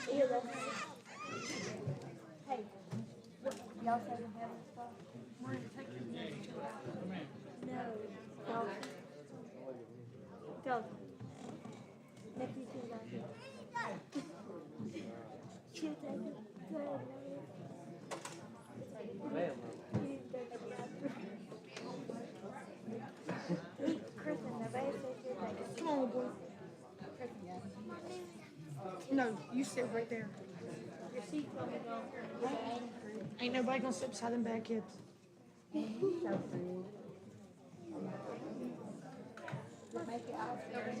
Yeah, that's hey, y'all say the heaven stuff? No. Y'all. Go. Nikki, see that. She'll take it. Go ahead. Kristen, nobody says she'll take it. Come on, boy. Kristen, yeah. No, you sit right there. Your seat's gonna be gone. Ain't nobody gonna sit beside them bad kids. So rude. Make it out there.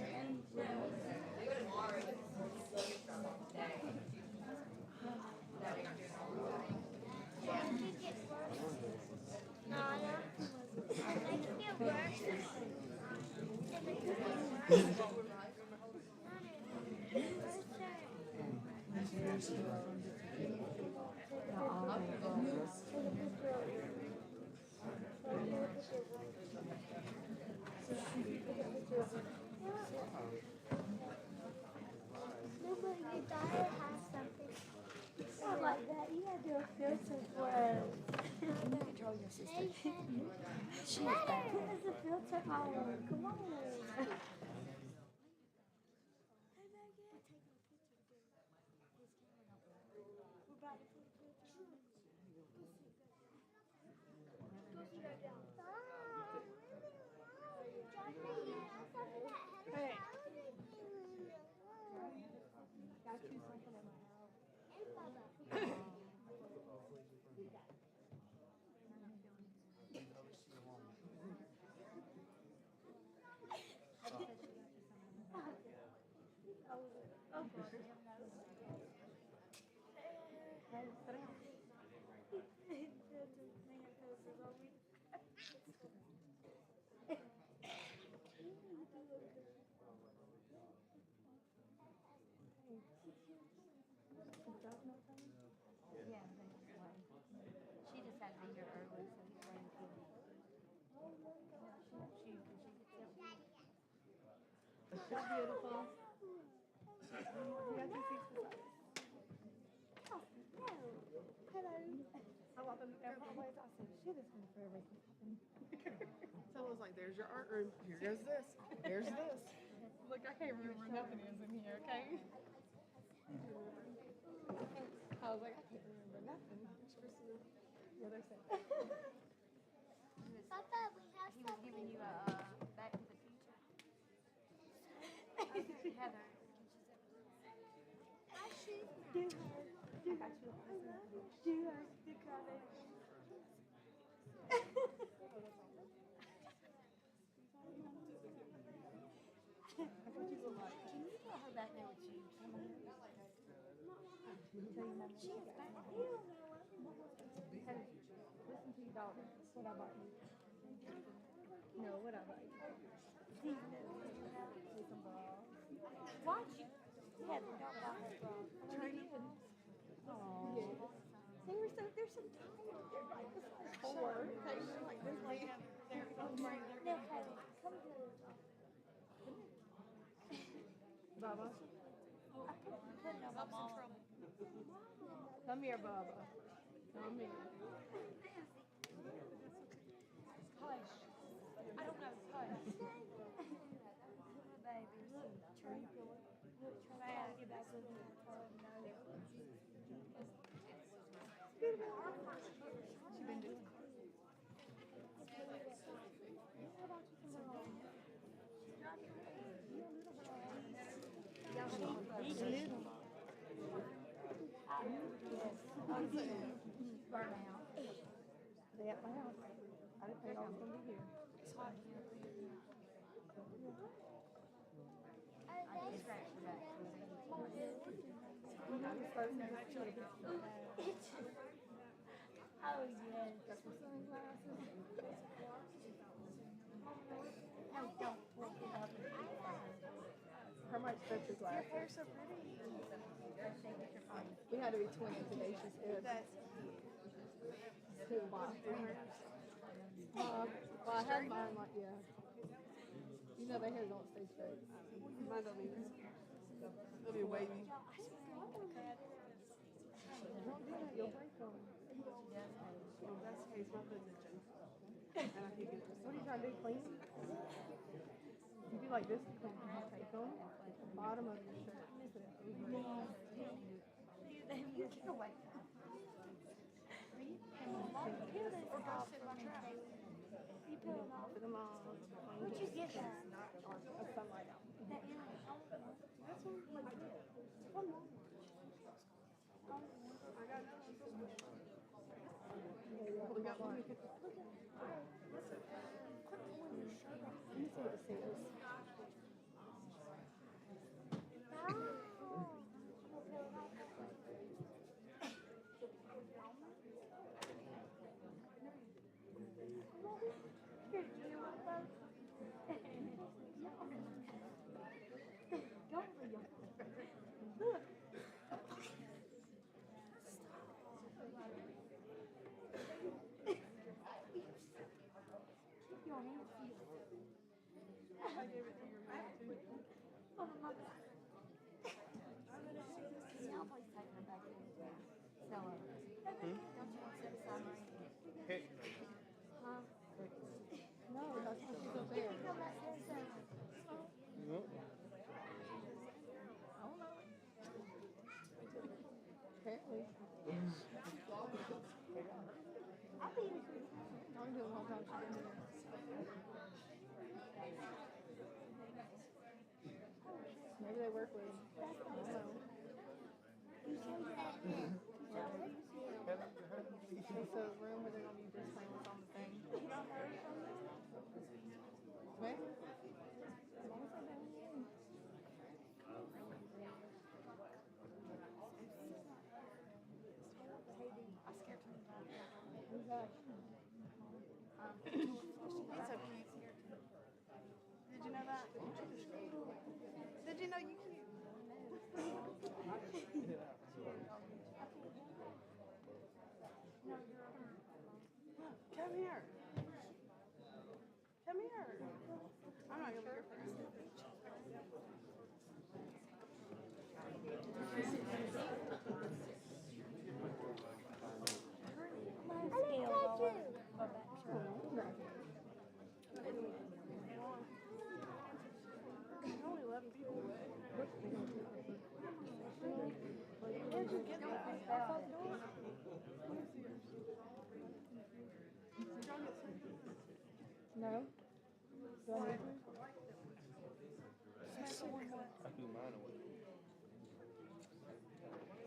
Your daughter has something. Not like that. You gotta do a filter for us. Control your sister. She is bad. Put us a filter on. Come on. Hey. Got you something in my house. Yeah, she just had to be here early, so he's ready to go. So beautiful. You got your seats beside us. Oh, no. Hello. I want them everywhere. I said, shit, it's going to forever happen. So it was like, there's your art room. Here goes this. There's this. Look, I can't remember where nothing is in here, okay? I was like, I can't remember nothing. The other side. Papa, we have he was giving you a Back to the Future. Heather. I shoot. Do her. I got you a present. Do her. Do crybaby. Can you put her back there with you? She is back here. Hey, listen to your daughter. What I bought you. No, what I bought you. Some balls. Watch you. Yeah, don't buy her balls. Trade-ins. Oh. They were so, they're so tired. They're like this like four. Okay, they're like this like they're come to Baba. I put no mom. Come here, Baba. Come here. Hush. I don't know. Hush. Baby, look. Tree. Look, try to get back with me. She been doing Burnout. They at my house. I didn't think I was going to be here. It's hot here. I just scratched your back. Oh, yes. That's my sunglasses. Oh, don't look it up. How much stretch your glasses? Your hair's so pretty. We had to be twins today, she said. That's Too wild. Well, I had mine like, yeah. You No, their hair don't stay straight. Mine don't either. It'll be wavy. Don't do that. You'll break them. Well, that's the case. My position. And I think it's What are you trying to do? Clean them? You do like this. You take them, the bottom of your shirt. Put it over. You get away. You peel them off. Put them on. Where'd you get that? Or something like that. That earring. That's what like this. Come on. I got another one. We got one. Let me see what it says. I gave it to your mouth too. Hey. No, that's what she's up there. No. I don't know. Apparently. I'm doing the whole time she's in there. Maybe they work with him. I don't know. It's a room where they're going to be just playing what's on the thing. Where? As long as I know. Who's that? He's so cute. Did you know that? Did you know you cute? Come here. Come here. I'm not gonna be your friend. Only 11 people. Where'd you get that? Did y'all get some? No. Do I need to? I threw mine away.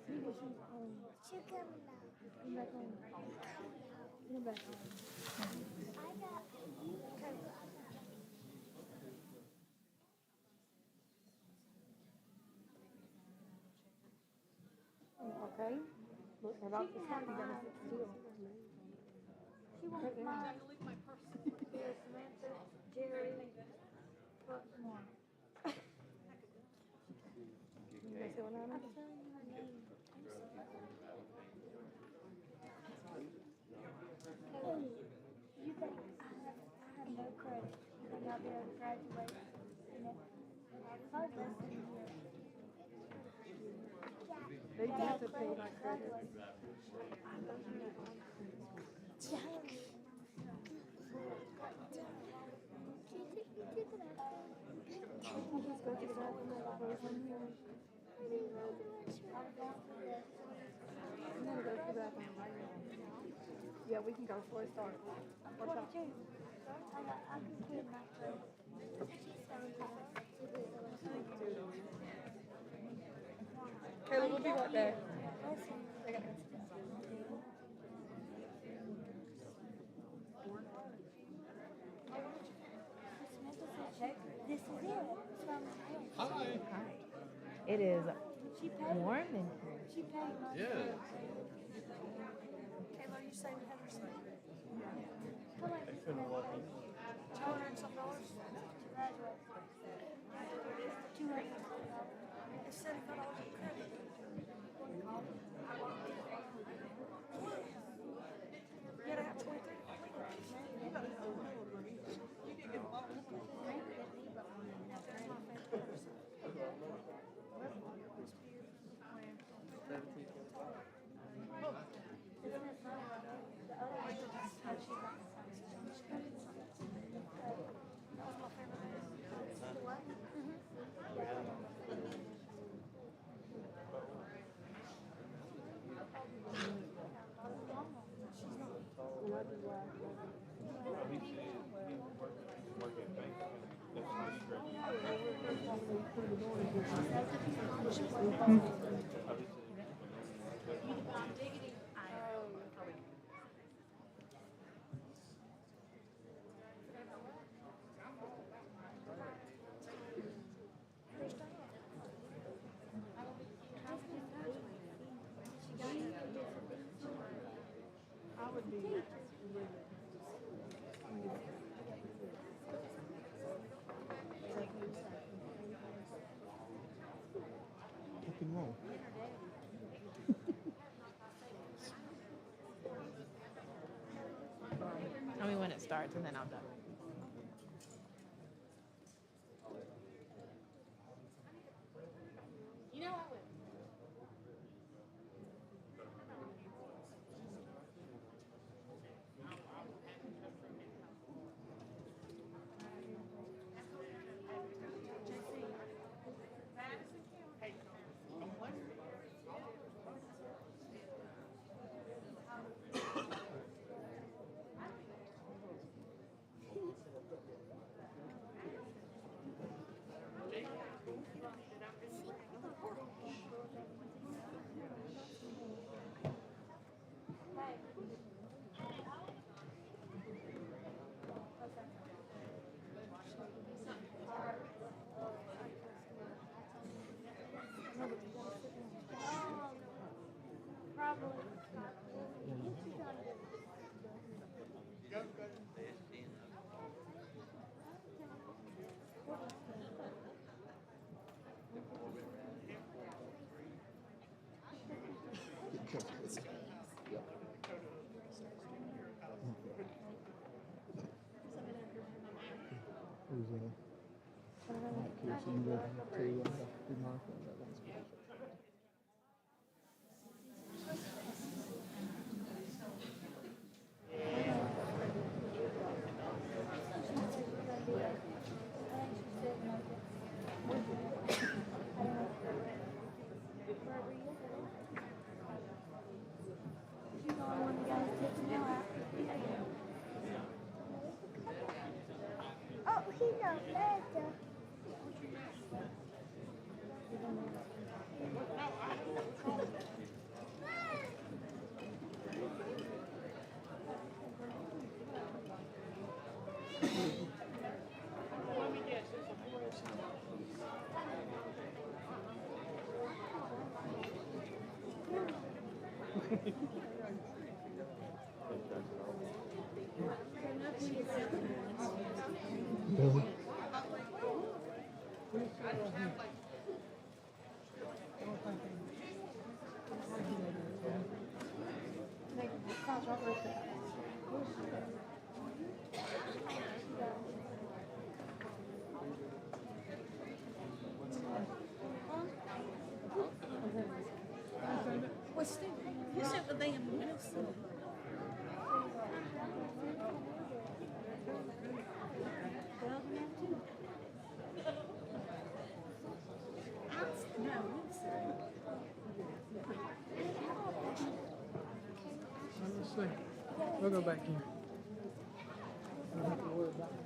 See what she's on. She's coming now. Come back on. Come back on. I got Okay. Look, about this time you gotta sit still. She wants mine. Here, Samantha, Jerry, what more? You gonna sit one on I'm it? telling you her name. Hey, you think I have no credit? You think I'll be able to graduate? You know, hard lesson here. They do have to pay like credit. I'll just go to the bathroom and I'll go from here. I'm gonna go to the bathroom right now. Yeah, we can go before it starts. What's up? I can quit my credit. Kayla, we'll be right back. This is it. It's from Hi. It is She paid. warm in here. She paid money. Yeah. Kayla, you say we have her son? How much is it? $200 and some dollars? Graduate. $200. It's $75 in credit. You gotta have 23. You gotta have a little money. You can get a lot of money. I would be. Fucking wrong. Tell me when it starts and then I'll done. You know I would. Oh, he knows better. Well, Steve, you said that they in Madison. No, Let's see. We'll go back here. Don't have to worry about it.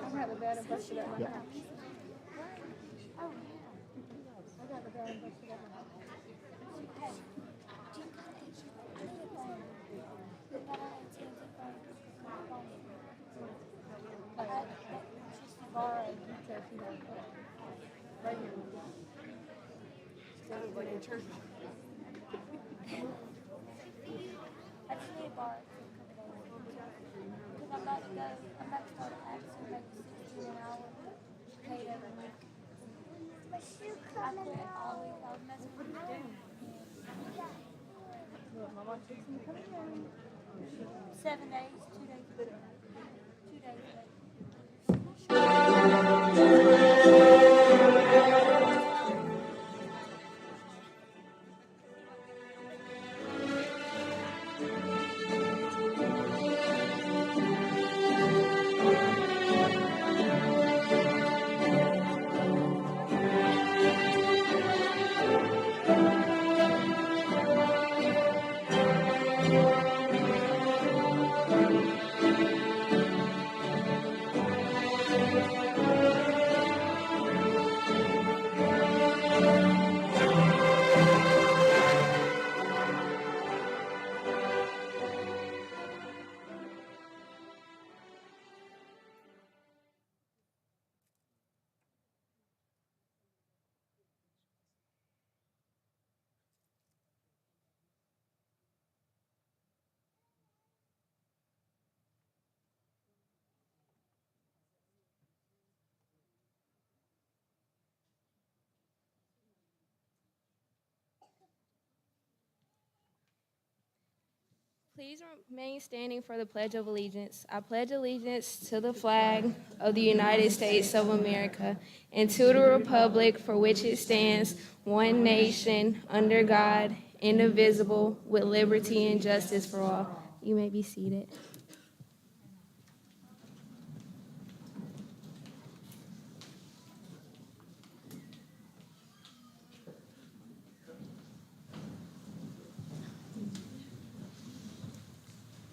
I got the bed and busted at my house. I got the bed and busted at my house. Right here. sounded like a church. I just need a bar because I'm about to start an accent, make 60 an hour, paid every week. I quit all week, I was messing with you. Look, Mama, she's coming down. 7 days, 2 days, 2 days. Please remain standing for the Pledge of Allegiance. I pledge allegiance to the flag of the United States of America and to the republic for which it stands, one nation, under God, indivisible, with liberty and justice for all. You may be seated.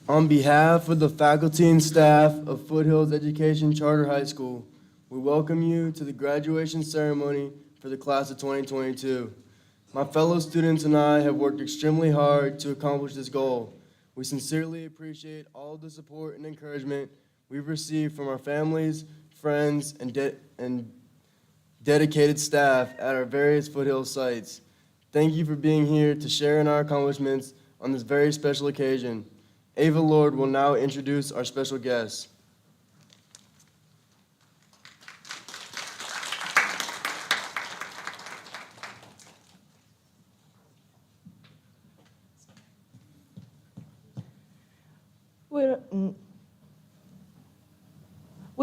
On behalf of the faculty and staff of Foothills Education Charter High School, we welcome you to the graduation ceremony for the class of 2022. My fellow students and I have worked extremely hard to accomplish this goal. We sincerely appreciate all the support and encouragement we've received from our families, friends, and dedicated staff at our various Foothills sites. Thank you for being here to share in our accomplishments on this very special occasion. Ava Lord will now introduce our special guests. We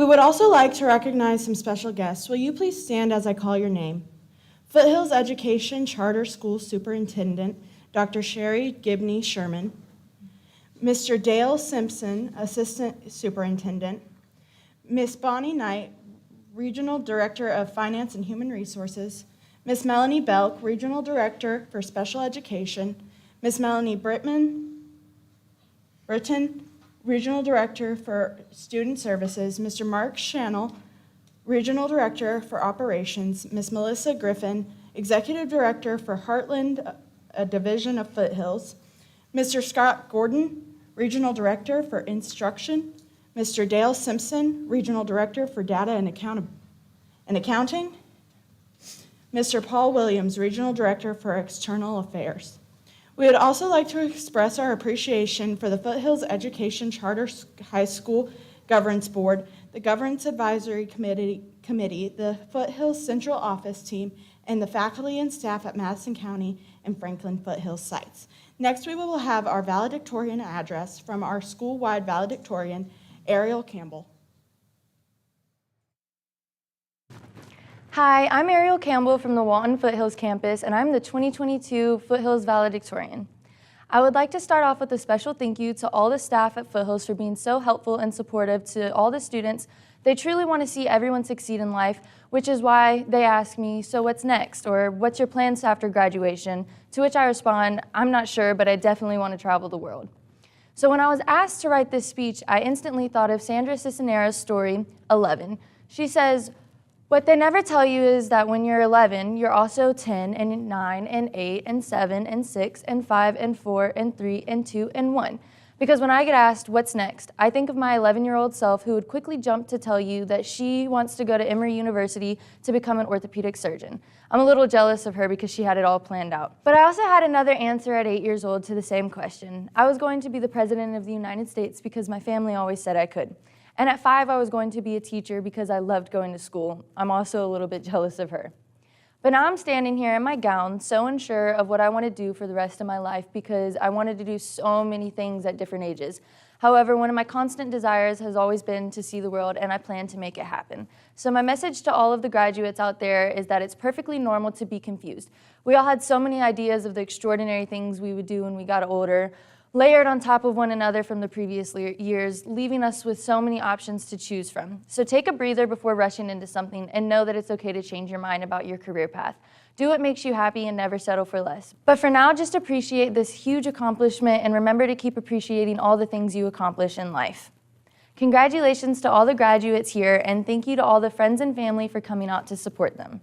would also like to recognize some special guests. Will you please stand as I call your name? Foothills Education Charter School Superintendent, Dr. Sherry Gibney Sherman. Mr. Dale Simpson, Assistant Superintendent. Ms. Bonnie Knight, Regional Director of Finance and Human Resources. Ms. Melanie Belk, Regional Director for Special Education. Ms. Melanie Britton, Regional Director for Student Services. Mr. Mark Shannell, Regional Director for Operations. Ms. Melissa Griffin, Executive Director for Heartland, a division of Foothills. Mr. Scott Gordon, Regional Director for Instruction. Mr. Dale Simpson, Regional Director for Data and Accounting. Mr. Paul Williams, Regional Director for External Affairs. We would also like to express our appreciation for the Foothills Education Charter High School Governance Board, the Governance Advisory Committee, the Foothills Central Office Team, and the faculty and staff at Madison County and Franklin Foothills sites. Next, we will have our valedictorian address from our school-wide valedictorian, Ariel Campbell. Hi, I'm Ariel Campbell from the Walton Foothills campus, and I'm the 2022 Foothills valedictorian. I would like to start off with a special thank you to all the staff at Foothills for being so helpful and supportive to all the students. They truly want to see everyone succeed in life, which is why they ask me, so what's next? Or what's your plans after graduation? To which I respond, I'm not sure, but I definitely want to travel the world. So when I was asked to write this speech, I instantly thought of Sandra Cisneros' story, 11. She says, what they never tell you is that when you're 11, you're also 10 and 9 and 8 and 7 and 6 and 5 and 4 and 3 and 2 and 1. Because when I get asked, what's next, I think of my 11-year-old self who would quickly jump to tell you that she wants to go to Emory University to become an orthopedic surgeon. I'm a little jealous of her because she had it all planned out. But I also had another answer at 8 years old to the same question. I was going to be the President of the United States because my family always said I could. And at 5, I was going to be a teacher because I loved going to school. I'm also a little bit jealous of her. But now I'm standing here in my gown, so unsure of what I want to do for the rest of my life because I wanted to do so many things at different ages. However, one of my constant desires has always been to see the world, and I plan to make it happen. So my message to all of the graduates out there is that it's perfectly normal to be confused. We all had so many ideas of the extraordinary things we would do when we got older, layered on top of one another from the previous years, leaving us with so many options to choose from. So take a breather before rushing into something and know that it's okay to change your mind about your career path. Do what makes you happy and never settle for less. But for now, just appreciate this huge accomplishment and remember to keep appreciating all the things you accomplish in life. Congratulations to all the graduates here, and thank you to all the friends and family for coming out to support them.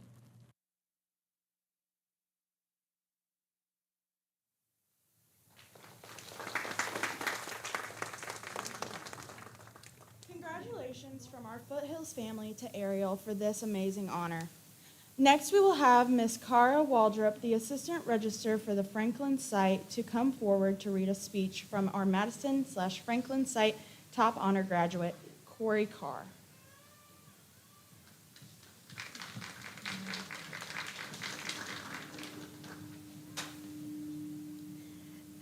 Congratulations from our Foothills family to Ariel for this amazing honor. Next, we will have Ms. Cara Waldrop, the Assistant Register for the Franklin site, to come forward to read a speech from our Madison/Franklin site top honor graduate, Corey Carr.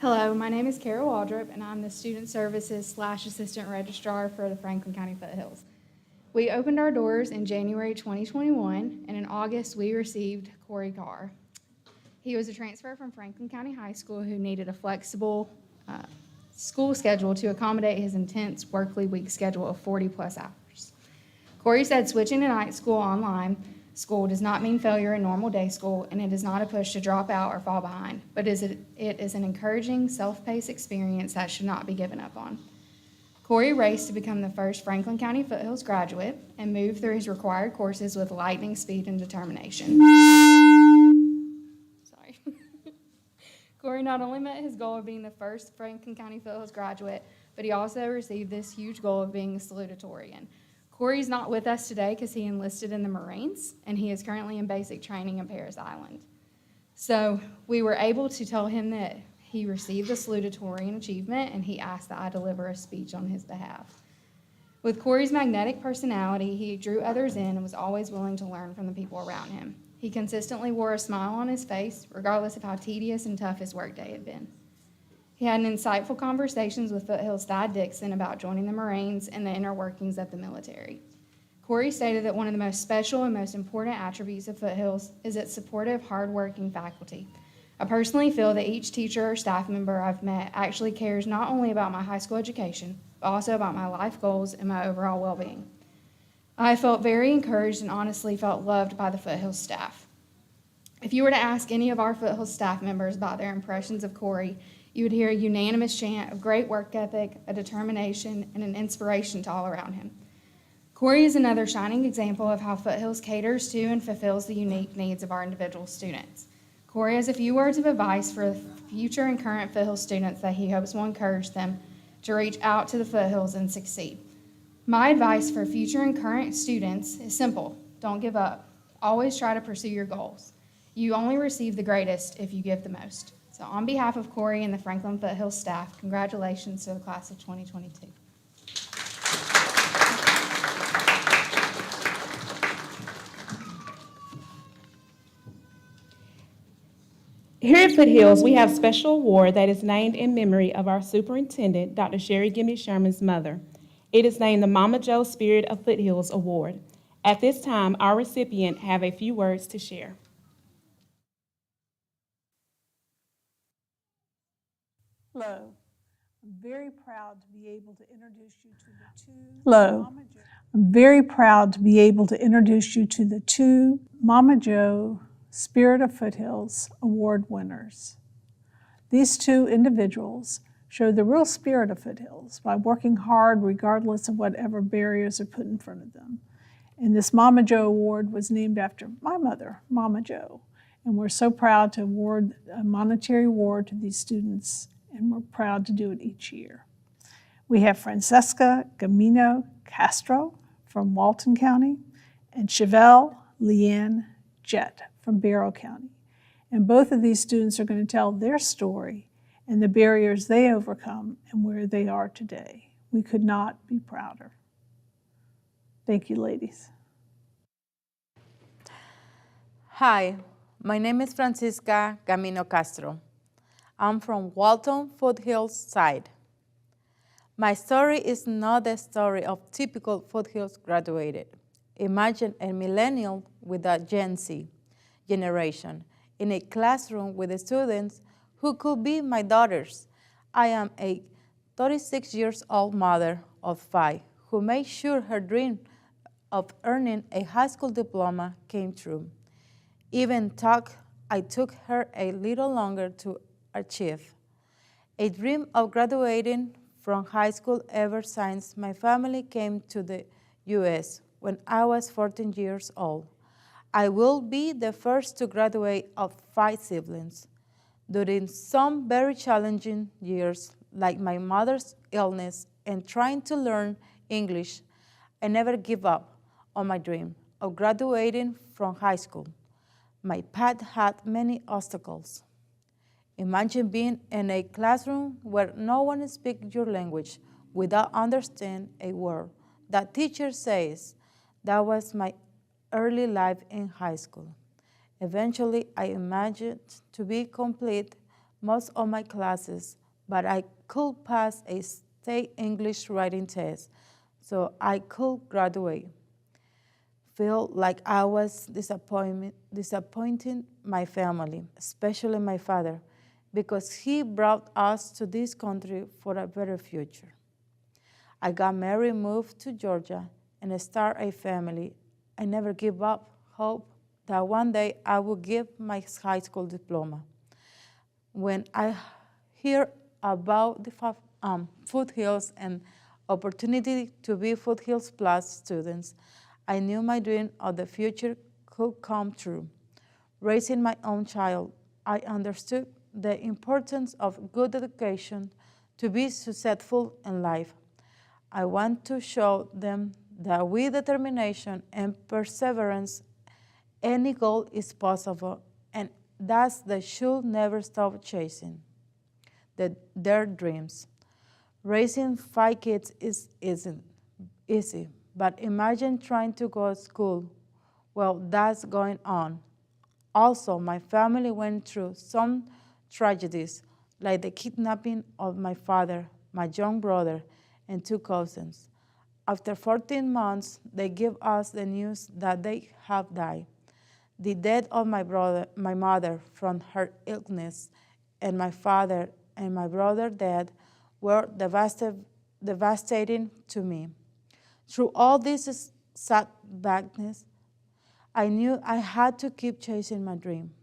Hello, my name is Kara Waldrop, and I'm the Student Services / Assistant Registrar for the Franklin County Foothills. We opened our doors in January 2021, and in August, we received Corey Carr. He was a transfer from Franklin County High School who needed a flexible school schedule to accommodate his intense workly week schedule of 40-plus hours. Corey said switching to night school online school does not mean failure in normal day school, and it is not a push to drop out or fall behind, but it is an encouraging, self-paced experience that should not be given up on. Corey raced to become the first Franklin County Foothills graduate and moved through his required courses with lightning speed and determination. Sorry. Corey not only met his goal of being the first Franklin County Foothills graduate, but he also received this huge goal of being a salutatorian. Corey's not with us today because he enlisted in the Marines, and he is currently in basic training in Paris Island. So we were able to tell him that he received the salutatorian achievement, and he asked that I deliver a speech on his behalf. With Corey's magnetic personality, he drew others in and was always willing to learn from the people around him. He consistently wore a smile on his face, regardless of how tedious and tough his workday had been. He had insightful conversations with Foothills Thad Dixon about joining the Marines and the inner workings of the military. Corey stated that one of the most special and most important attributes of Foothills is its supportive, hardworking faculty. I personally feel that each teacher or staff member I've met actually cares not only about my high school education, but also about my life goals and my overall well-being. I felt very encouraged and honestly felt loved by the Foothills staff. If you were to ask any of our Foothills staff members about their impressions of Corey, you would hear a unanimous chant of great work ethic, a determination, and an inspiration to all around him. Corey is another shining example of how Foothills caters to and fulfills the unique needs of our individual students. Corey has a few words of advice for future and current Foothills students that he hopes will encourage them to reach out to the Foothills and succeed. My advice for future and current students is simple: don't give up. Always try to pursue your goals. You only receive the greatest if you give the most. So on behalf of Corey and the Franklin Foothills staff, congratulations to the class of 2022. Here at Foothills, we have a special award that is named in memory of our superintendent, Dr. Sherry Gimme Sherman's mother. It is named the Mama Joe Spirit of Foothills Award. At this time, our recipient have a few words to share. Hello. I'm very proud to be able to introduce you to the two Mama Joe Spirit of Foothills Award winners. These two individuals show the real spirit of Foothills by working hard regardless of whatever barriers are put in front of them. And this Mama Joe Award was named after my mother, Mama Joe. And we're so proud to award a monetary award to these students, and we're proud to do it each year. We have Francesca Gamino Castro from Walton County and Chevelle Leanne Jett from Barrow County. And both of these students are going to tell their story and the barriers they overcome and where they are today. We could not be prouder. Thank you, ladies. Hi, my name is Francisca Gamino Castro. I'm from Walton Foothills side. My story is not the story of typical Foothills graduated. Imagine a millennial with a Gen Z generation in a classroom with the students who could be my daughters. I am a 36-year-old mother of 5 who made sure her dream of earning a high school diploma came true. Even though I took her a little longer to achieve. A dream of graduating from high school ever since my family came to the U.S. when I was 14 years old. I will be the first to graduate of 5 siblings. During some very challenging years, like my mother's illness and trying to learn English, I never give up on my dream of graduating from high school. My path had many obstacles. Imagine being in a classroom where no one speaks your language without understanding a word that teacher says. That was my early life in high school. Eventually, I imagined to be complete most of my classes, but I could pass a state English writing test, so I could graduate. Feel like I was disappointing my family, especially my father, because he brought us to this country for a better future. I got married, moved to Georgia, and started a family. I never give up hope that one day I will get my high school diploma. When I hear about the Foothills and opportunity to be Foothills Plus students, I knew my dream of the future could come true. Raising my own child, I understood the importance of good education to be successful in life. I want to show them that with determination and perseverance, any goal is possible, and that they should never stop chasing their dreams. Raising 5 kids isn't easy, but imagine trying to go to school. Well, that's going on. Also, my family went through some tragedies, like the kidnapping of my father, my young brother, and 2 cousins. After 14 months, they give us the news that they have died. The death of my mother from her illness, and my father and my brother dead were devastating to me. Through all this setbacks, I knew I had to keep chasing my dream.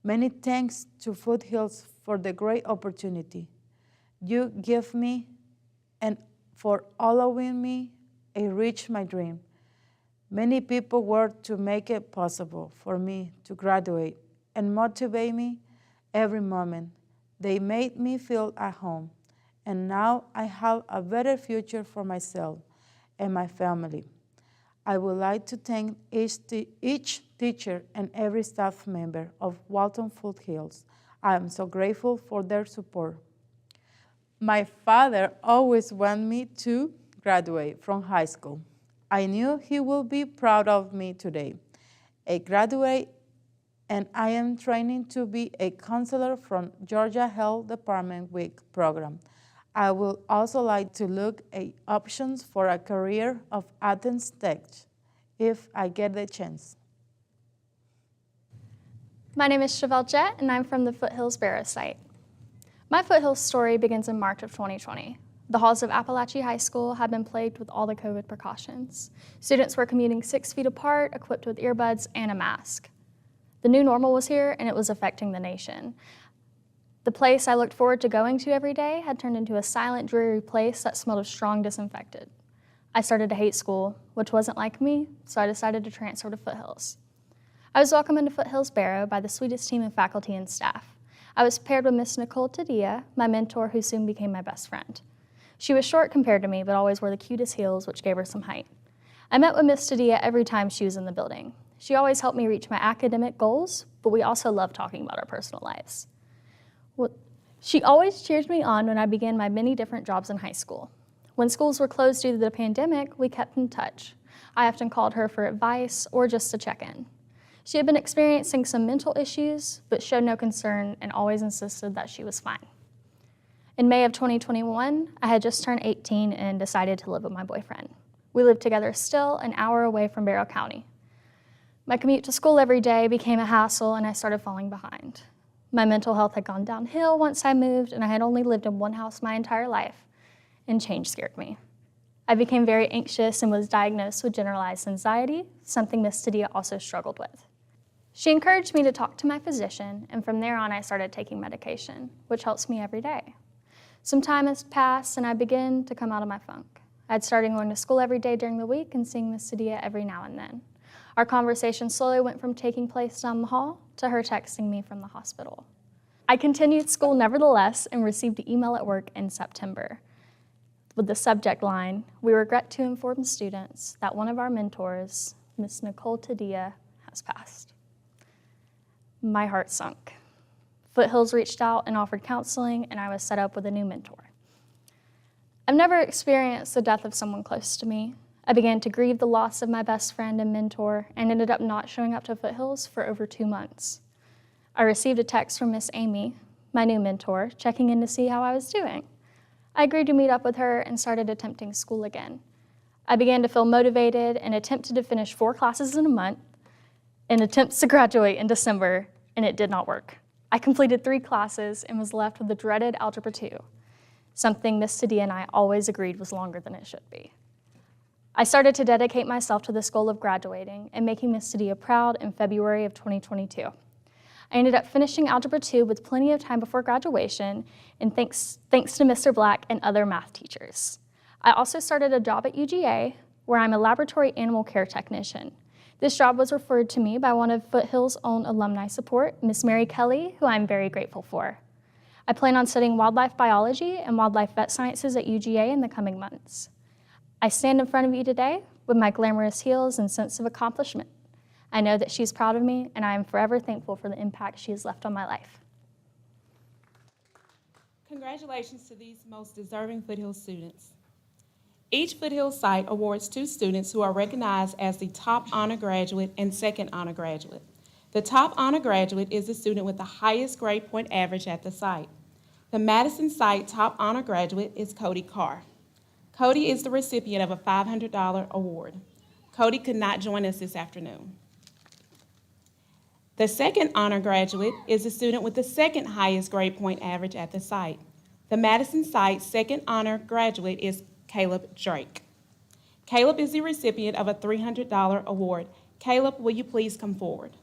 Many thanks to Foothills for the great opportunity you give me and for allowing me to reach my dream. Many people work to make it possible for me to graduate and motivate me every moment. They made me feel at home, and now I have a better future for myself and my family. I would like to thank each teacher and every staff member of Walton Foothills. I am so grateful for their support. My father always wanted me to graduate from high school. I knew he would be proud of me today. I graduate, and I am training to be a counselor from Georgia Health Department Week program. I would also like to look at options for a career of Athens Tech if I get the chance. My name is Chevelle Jett, and I'm from the Foothills Barrow site. My Foothills story begins in March of 2020. The halls of Appalachia High School had been plagued with all the COVID precautions. Students were commuting 6 feet apart, equipped with earbuds and a mask. The new normal was here, and it was affecting the nation. The place I looked forward to going to every day had turned into a silent, dreary place that smelled of strong disinfectant. I started to hate school, which wasn't like me, so I decided to transfer to Foothills. I was welcomed into Foothills Barrow by the sweetest team of faculty and staff. I was paired with Miss Nicole Tadia, my mentor, who soon became my best friend. She was short compared to me, but always wore the cutest heels, which gave her some height. I met with Miss Tadia every time she was in the building. She always helped me reach my academic goals, but we also loved talking about our personal lives. She always cheered me on when I began my many different jobs in high school. When schools were closed due to the pandemic, we kept in touch. I often called her for advice or just to check in. She had been experiencing some mental issues, but showed no concern and always insisted that she was fine. In May of 2021, I had just turned 18 and decided to live with my boyfriend. We lived together still an hour away from Barrow County. My commute to school every day became a hassle, and I started falling behind. My mental health had gone downhill once I moved, and I had only lived in one house my entire life, and change scared me. I became very anxious and was diagnosed with generalized anxiety, something Miss Tadia also struggled with. She encouraged me to talk to my physician, and from there on I started taking medication, which helps me every day. Some time has passed, and I began to come out of my funk. I had started going to school every day during the week and seeing Miss Tadia every now and then. Our conversation slowly went from taking place down the hall to her texting me from the hospital. I continued school nevertheless and received an email at work in September with the subject line, "We regret to inform students that one of our mentors, Miss Nicole Tadia, has passed." My heart sunk. Foothills reached out and offered counseling, and I was set up with a new mentor. I've never experienced the death of someone close to me. I began to grieve the loss of my best friend and mentor and ended up not showing up to Foothills for over 2 months. I received a text from Miss Amy, my new mentor, checking in to see how I was doing. I agreed to meet up with her and started attempting school again. I began to feel motivated and attempted to finish 4 classes in a month and attempts to graduate in December, and it did not work. I completed 3 classes and was left with the dreaded Algebra 2, something Miss City and I always agreed was longer than it should be. I started to dedicate myself to this goal of graduating and making Miss City proud in February of 2022. I ended up finishing Algebra 2 with plenty of time before graduation, and thanks to Mr. Black and other math teachers. I also started a job at UGA, where I'm a laboratory animal care technician. This job was referred to me by one of Foothills' own alumni support, Miss Mary Kelly, who I'm very grateful for. I plan on studying wildlife biology and wildlife vet sciences at UGA in the coming months. I stand in front of you today with my glamorous heels and sense of accomplishment. I know that she's proud of me, and I am forever thankful for the impact she has left on my life. Congratulations to these most deserving Foothills students. Each Foothills site awards 2 students who are recognized as the top honor graduate and second honor graduate. The top honor graduate is the student with the highest grade point average at the site. The Madison site top honor graduate is Cody Carr. Cody is the recipient of a $500 award. Cody could not join us this afternoon. The second honor graduate is the student with the second highest grade point average at the site. The Madison site's second honor graduate is Caleb Drake. Caleb is the recipient of a $300 award. Caleb, will you please come forward?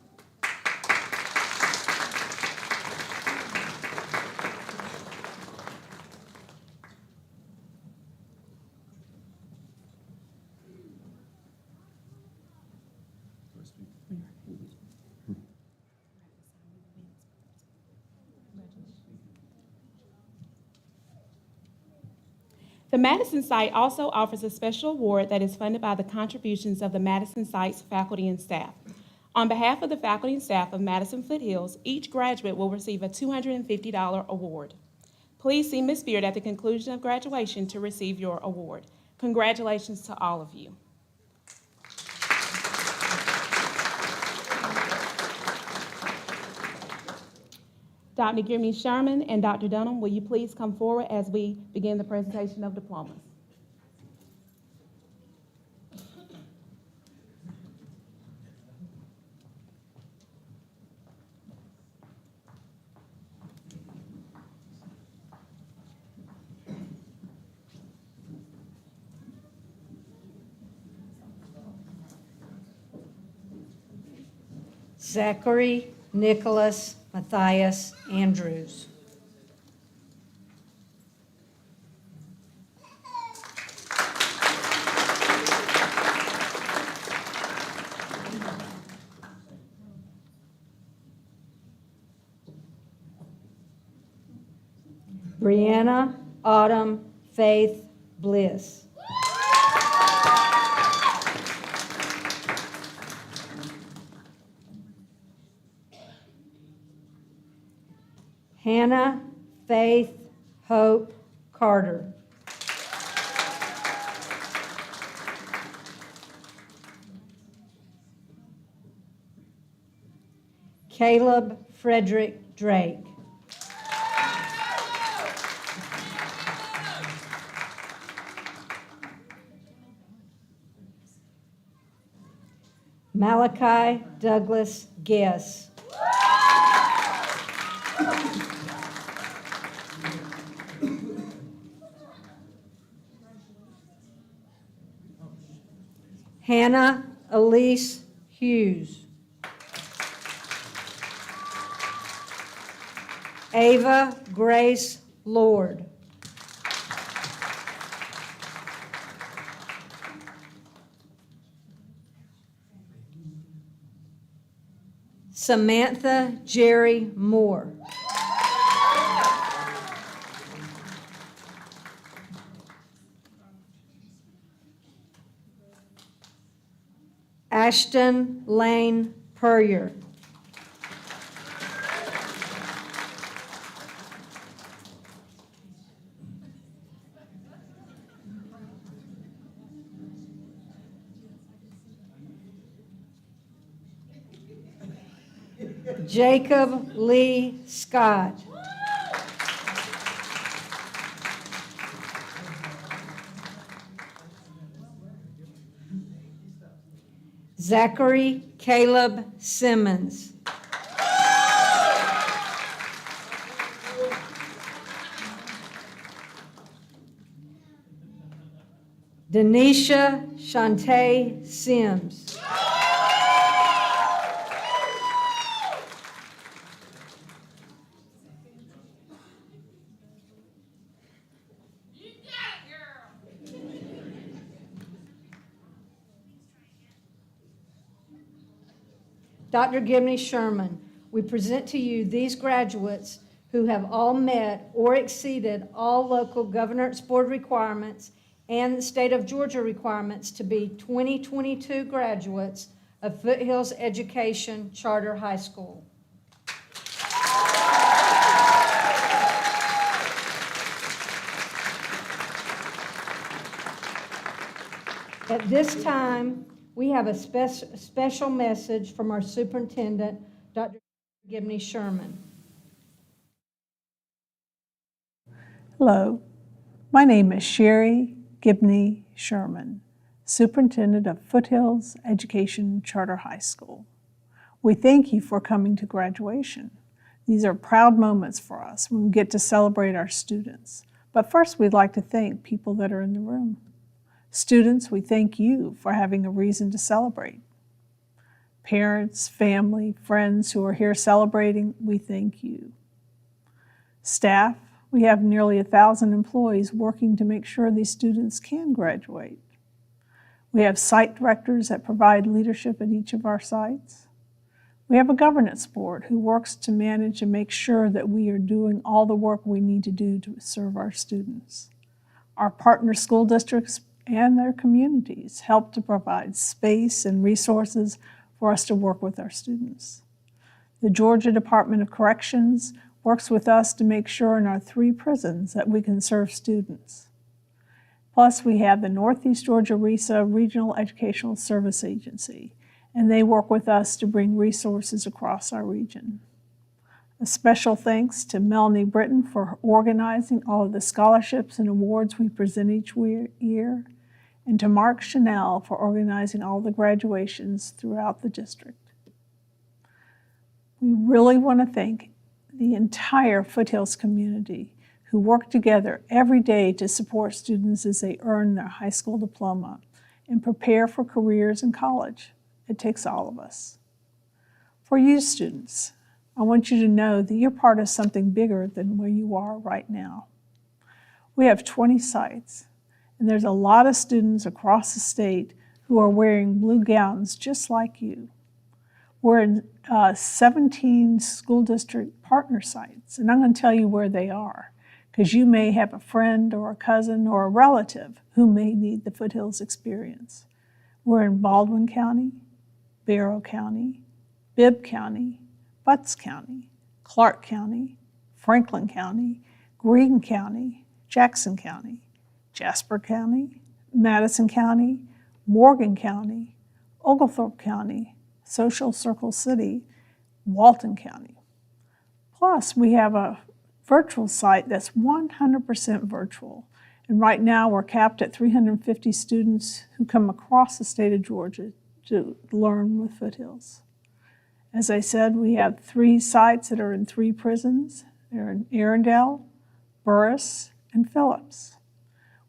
The Madison site also offers a special award that is funded by the contributions of the Madison site's faculty and staff. On behalf of the faculty and staff of Madison Foothills, each graduate will receive a $250 award. Please see Ms. Beard at the conclusion of graduation to receive your award. Congratulations to all of you. Dr. Jimmy Sherman and Dr. Dunham, will you please come forward as we begin the presentation of diplomas? Zachary Nicholas Matthias Andrews. Brianna Autumn Faith Bliss. Hannah Faith Hope Carter. Caleb Frederick Drake. Malachi Douglas Guess. Hannah Elise Hughes. Ava Grace Lord. Samantha Jerry Moore. Ashton Lane Puryear. Jacob Lee Scott. Zachary Caleb Simmons. Denisha Shantae Sims. Dr. Gibney Sherman, we present to you these graduates who have all met or exceeded all local governance board requirements and the state of Georgia requirements to be 2022 graduates of Foothills Education Charter High School. At this time, we have a special message from our superintendent, Dr. Gibney Sherman. Hello, my name is Sherry Gibney Sherman, Superintendent of Foothills Education Charter High School. We thank you for coming to graduation. These are proud moments for us when we get to celebrate our students. But first, we'd like to thank people that are in the room. Students, we thank you for having a reason to celebrate. Parents, family, friends who are here celebrating, we thank you. Staff, we have nearly 1,000 employees working to make sure these students can graduate. We have site directors that provide leadership at each of our sites. We have a governance board who works to manage and make sure that we are doing all the work we need to do to serve our students. Our partner school districts and their communities help to provide space and resources for us to work with our students. The Georgia Department of Corrections works with us to make sure in our 3 prisons that we can serve students. Plus, we have the Northeast Georgia RESA Regional Educational Service Agency, and they work with us to bring resources across our region. A special thanks to Melanie Britton for organizing all of the scholarships and awards we present each year, and to Mark Chanel for organizing all the graduations throughout the district. We really want to thank the entire Foothills community who work together every day to support students as they earn their high school diploma and prepare for careers in college. It takes all of us. For you students, I want you to know that you're part of something bigger than where you are right now. We have 20 sites, and there's a lot of students across the state who are wearing blue gowns just like you. We're in 17 school district partner sites, and I'm going to tell you where they are, because you may have a friend or a cousin or a relative who may need the Foothills experience. We're in Baldwin County, Barrow County, Bibb County, Butts County, Clark County, Franklin County, Greene County, Jackson County, Jasper County, Madison County, Morgan County, Oglethorpe County, Social Circle City, Walton County. Plus, we have a virtual site that's 100% virtual. And right now, we're capped at 350 students who come across the state of Georgia to learn with Foothills. As I said, we have 3 sites that are in 3 prisons. They're in Arundel, Burris, and Phillips.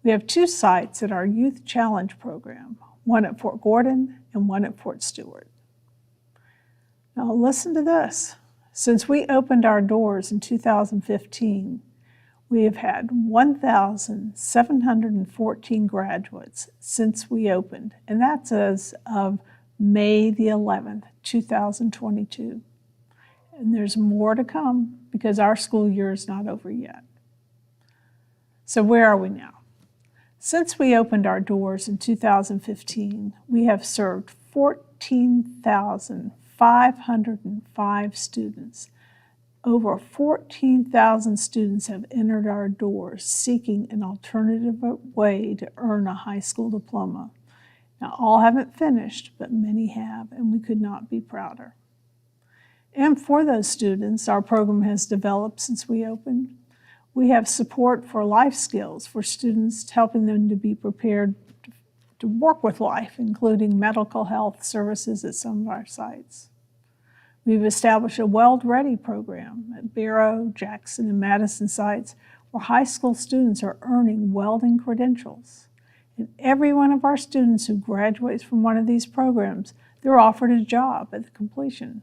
We have 2 sites at our Youth Challenge program, one at Fort Gordon and one at Fort Stewart. Now listen to this. Since we opened our doors in 2015, we have had 1,714 graduates since we opened, and that's as of May the 11th, 2022. And there's more to come because our school year is not over yet. So where are we now? Since we opened our doors in 2015, we have served 14,505 students. Over 14,000 students have entered our doors seeking an alternative way to earn a high school diploma. Now, all haven't finished, but many have, and we could not be prouder. And for those students, our program has developed since we opened. We have support for life skills for students, helping them to be prepared to work with life, including medical health services at some of our sites. We've established a Weld Ready program at Barrow, Jackson, and Madison sites where high school students are earning welding credentials. And every one of our students who graduates from one of these programs, they're offered a job at the completion.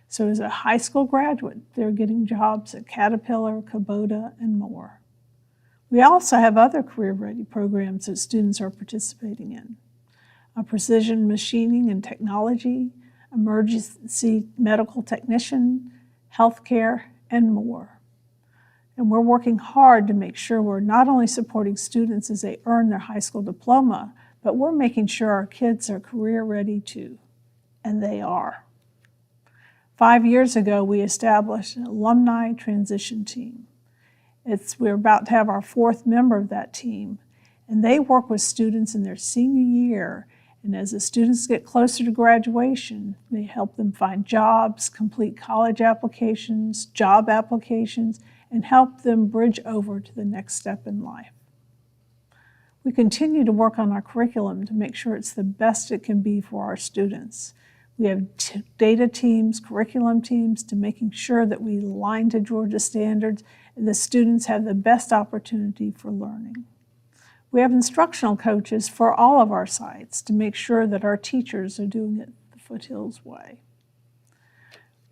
So as a high school graduate, they're getting jobs at Caterpillar, Kubota, and more. We also have other career-ready programs that students are participating in. Precision machining and technology, emergency medical technician, healthcare, and more. And we're working hard to make sure we're not only supporting students as they earn their high school diploma, but we're making sure our kids are career-ready too, and they are. 5 years ago, we established an alumni transition team. We're about to have our 4th member of that team, and they work with students in their senior year, and as the students get closer to graduation, they help them find jobs, complete college applications, job applications, and help them bridge over to the next step in life. We continue to work on our curriculum to make sure it's the best it can be for our students. We have data teams, curriculum teams, to making sure that we align to Georgia standards and the students have the best opportunity for learning. We have instructional coaches for all of our sites to make sure that our teachers are doing it the Foothills way.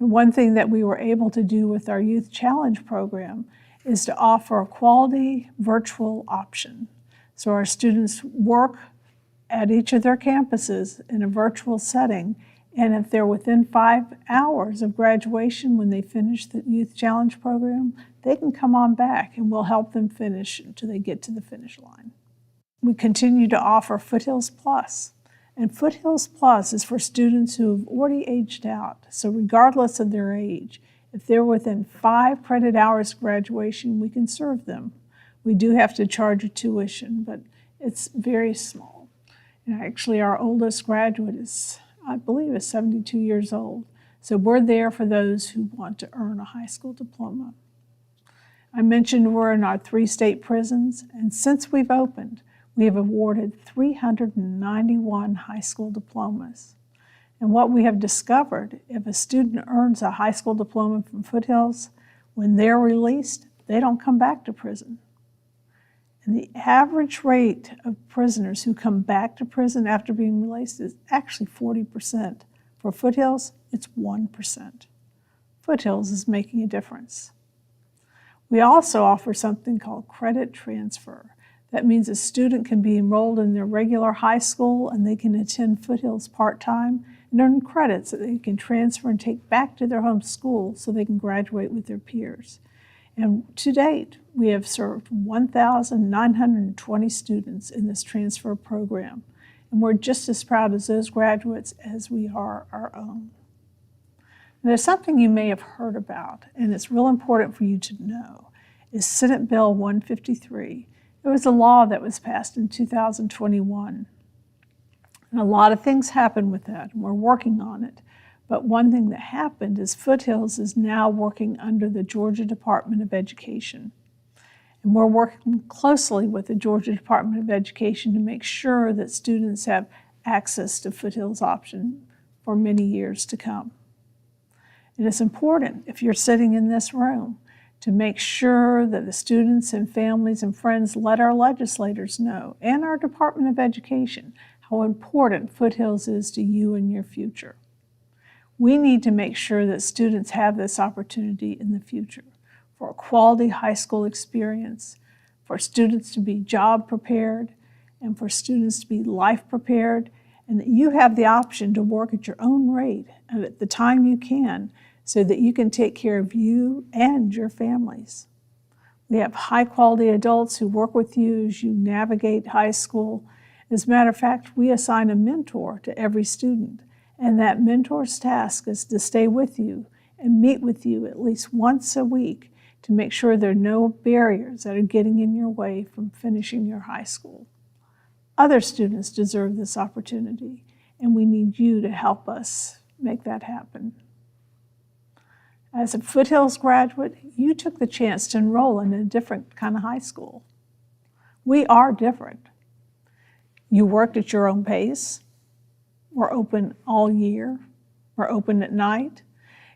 And one thing that we were able to do with our Youth Challenge program is to offer a quality virtual option. So our students work at each of their campuses in a virtual setting, and if they're within 5 hours of graduation when they finish the Youth Challenge program, they can come on back and we'll help them finish until they get to the finish line. We continue to offer Foothills Plus, and Foothills Plus is for students who have already aged out. So regardless of their age, if they're within 5 credit hours of graduation, we can serve them. We do have to charge a tuition, but it's very small. And actually, our oldest graduate is, I believe, is 72 years old. So we're there for those who want to earn a high school diploma. I mentioned we're in our 3 state prisons, and since we've opened, we have awarded 391 high school diplomas. And what we have discovered, if a student earns a high school diploma from Foothills, when they're released, they don't come back to prison. And the average rate of prisoners who come back to prison after being released is actually 40%. For Foothills, it's 1%. Foothills is making a difference. We also offer something called credit transfer. That means a student can be enrolled in their regular high school and they can attend Foothills part-time and earn credits that they can transfer and take back to their home school so they can graduate with their peers. And to date, we have served 1,920 students in this transfer program, and we're just as proud as those graduates as we are our own. And there's something you may have heard about, and it's real important for you to know, is Senate Bill 153. It was a law that was passed in 2021. And a lot of things happened with that, and we're working on it. But one thing that happened is Foothills is now working under the Georgia Department of Education. And we're working closely with the Georgia Department of Education to make sure that students have access to Foothills option for many years to come. And it's important, if you're sitting in this room, to make sure that the students and families and friends let our legislators know, and our Department of Education, how important Foothills is to you and your future. We need to make sure that students have this opportunity in the future for a quality high school experience, for students to be job prepared, and for students to be life prepared, and that you have the option to work at your own rate and at the time you can so that you can take care of you and your families. We have high quality adults who work with you as you navigate high school. As a matter of fact, we assign a mentor to every student. And that mentor's task is to stay with you and meet with you at least once a week to make sure there are no barriers that are getting in your way from finishing your high school. Other students deserve this opportunity, and we need you to help us make that happen. As a Foothills graduate, you took the chance to enroll in a different kind of high school. We are different. You worked at your own pace. We're open all year. We're open at night.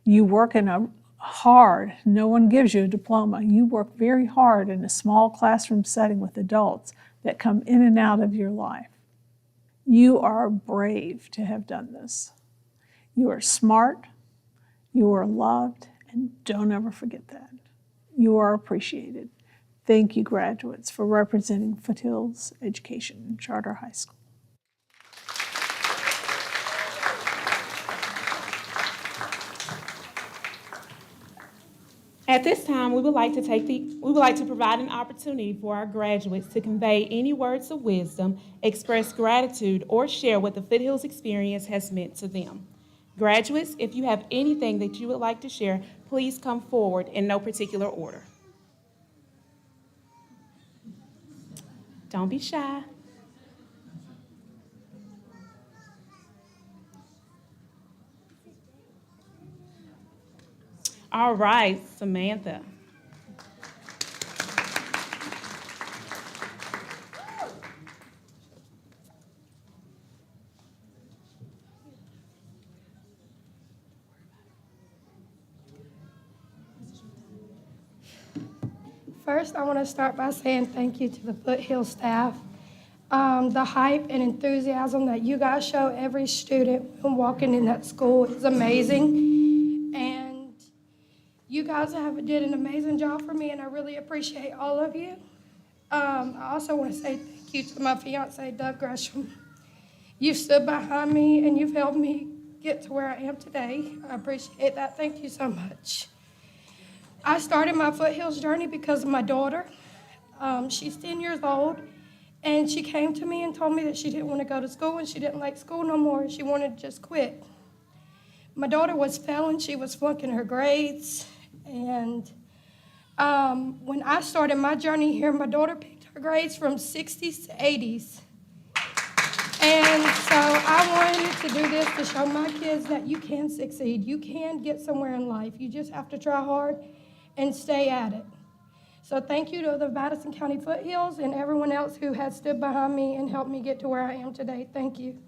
You work in a hard, no one gives you a diploma. You work very hard in a small classroom setting with adults that come in and out of your life. You are brave to have done this. You are smart, you are loved, and don't ever forget that. You are appreciated. Thank you, graduates, for representing Foothills Education Charter High School. At this time, we would like to provide an opportunity for our graduates to convey any words of wisdom, express gratitude, or share what the Foothills experience has meant to them. Graduates, if you have anything that you would like to share, please come forward in no particular order. Don't be shy. All right, Samantha. First, I want to start by saying thank you to the Foothills staff. The hype and enthusiasm that you guys show every student when walking in that school is amazing. And you guys did an amazing job for me, and I really appreciate all of you. I also want to say thank you to my fiance, Doug Gresham. You've stood behind me, and you've helped me get to where I am today. I appreciate that. Thank you so much. I started my Foothills journey because of my daughter. She's 10 years old, and she came to me and told me that she didn't want to go to school and she didn't like school no more. She wanted to just quit. My daughter was failing. She was flunking her grades. And when I started my journey here, my daughter picked her grades from 60s to 80s. And so I wanted to do this to show my kids that you can succeed. You can get somewhere in life. You just have to try hard and stay at it. So thank you to the Madison County Foothills and everyone else who has stood behind me and helped me get to where I am today. Thank you.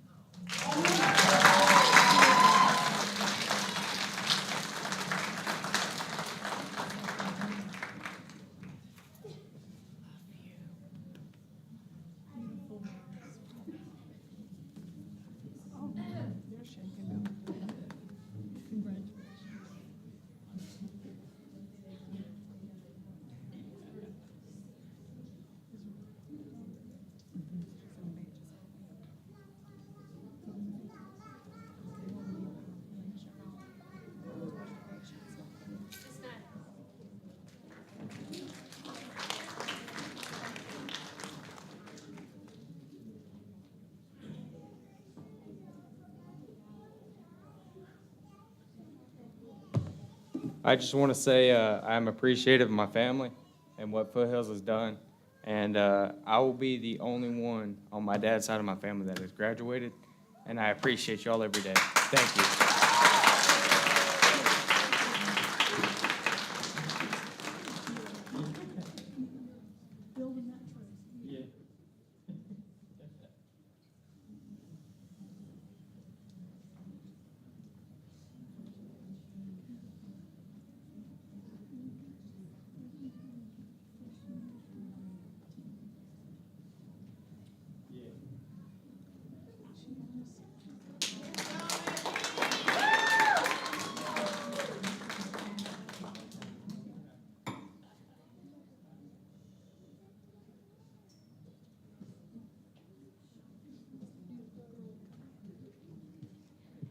I just want to say I'm appreciative of my family and what Foothills has done. And I will be the only one on my dad's side of my family that has graduated. And I appreciate y'all every day. Thank you.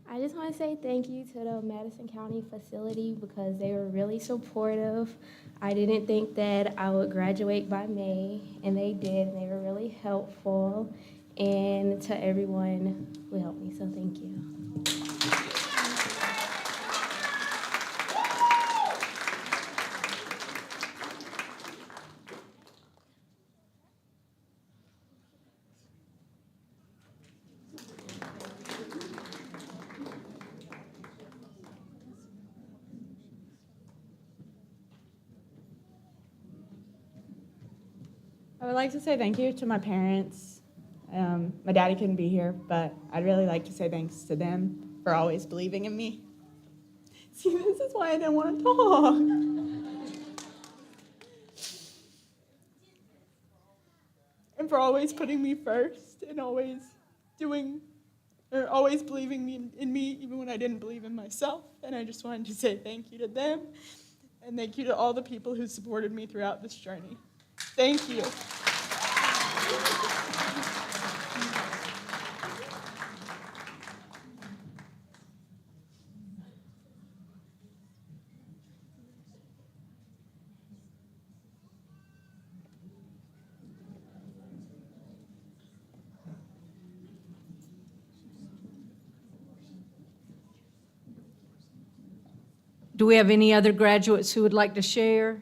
I just want to say thank you to the Madison County facility because they were really supportive. I didn't think that I would graduate by May, and they did, and they were really helpful. And to everyone who helped me, so thank you. I would like to say thank you to my parents, My daddy couldn't be here, but I'd really like to say thanks to them for always believing in me. See, this is why I didn't want to talk. And for always putting me first and always believing in me even when I didn't believe in myself. And I just wanted to say thank you to them and thank you to all the people who supported me throughout this journey. Thank you. Do we have any other graduates who would like to share?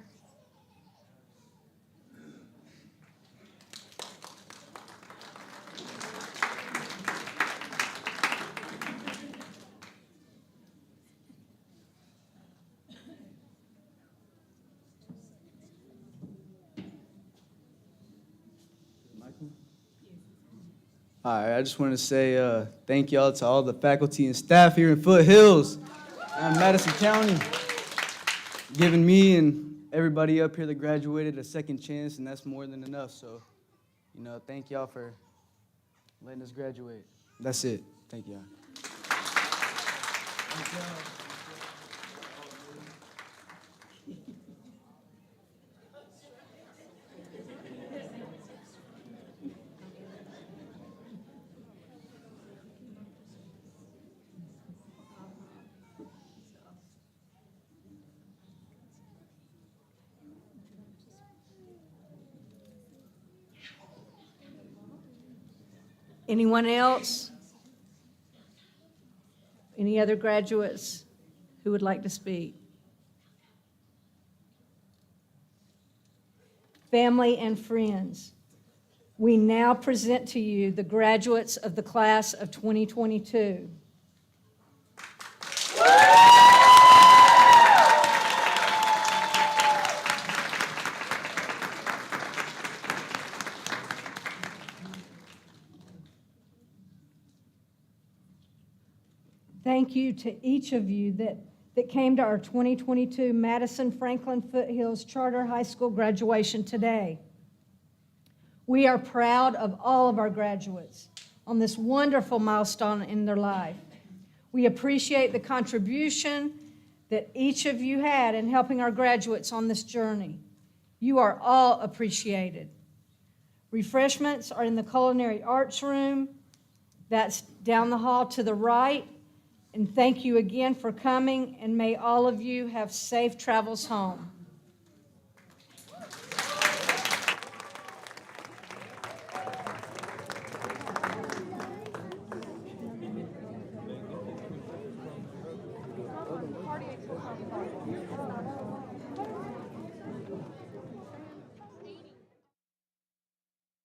Hi, I just want to say thank y'all to all the faculty and staff here in Foothills and Madison County, giving me and everybody up here that graduated a second chance, and that's more than enough. So, thank y'all for letting us graduate. That's it. Thank y'all. Anyone else? Any other graduates who would like to speak? Family and friends, we now present to you the graduates of the class of 2022. Thank you to each of you that came to our 2022 Madison Franklin Foothills Charter High School graduation today. We are proud of all of our graduates on this wonderful milestone in their life. We appreciate the contribution that each of you had in helping our graduates on this journey. You are all appreciated. Refreshments are in the culinary arts room. That's down the hall to the right. And thank you again for coming, and may all of you have safe travels home.